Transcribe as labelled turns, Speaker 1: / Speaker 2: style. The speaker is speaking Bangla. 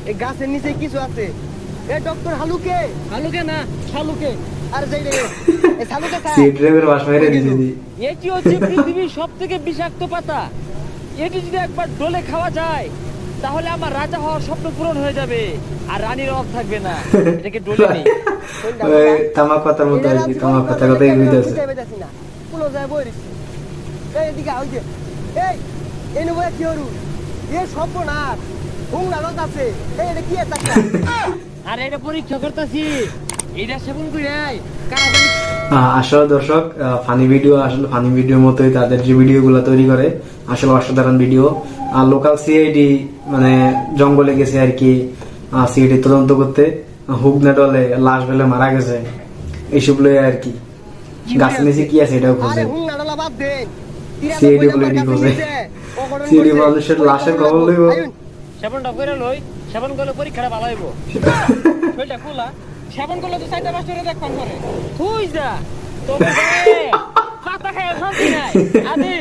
Speaker 1: এই গাছের নিচে কিছু আছে। এ ডক্টর হালুকে না শালুকে। আর যাই রে এই শালুকে
Speaker 2: সি ড্রাইভার বাস মেরে দিয়েছি।
Speaker 1: এটি হচ্ছে পৃথিবীর সবথেকে বিষাক্ত পাতা। এটি যদি একবার ডলে খাওয়া যায় তাহলে আমার রাজা হওয়ার স্বপ্ন পূরণ হয়ে যাবে আর রানীর অভাব থাকবে না। এটাকে ডলে নেই।
Speaker 2: ওই তামাক পাতার মতো হইছে, তামাক পাতা কথাই কইতাছে।
Speaker 1: পুরো যায় বইরিছে। এই এদিকে আই যে। এই এনে বই কি হরু? এ সর্বনাশ। হুংলা রত আছে। এই এটা কি আছে? আরে এটা পরীক্ষা করতেছি। এটা সেবন কইরে কারাগারে।
Speaker 2: আসলে দর্শক ফানি ভিডিও আসলে ফানি ভিডিওর মতোই তাদের যে ভিডিওগুলো তৈরি করে আসলে অসাধারণ ভিডিও। আর লোকাল সিআইডি মানে জঙ্গলে গেছে আর কি সিআইডি তদন্ত করতে, হুগনা ডলে লাশ বেলে মারা গেছে এইসব লয়ে আর কি। গাছের নিচে কি আছে এটাও খোঁজে, সিআইডি বলে এটি খোঁজে। সিআইডি মানুষের লাশের খবর লইব।
Speaker 1: সেবনটা কইরা লই, সেবন করলে পরীক্ষাটা ভালো হইব। কইটা খোলা সেবন করলে তো সাইডে মাস্টারে দেখবান করে। তুই যা তোর পাতা খায় শান্তি নাই। আদি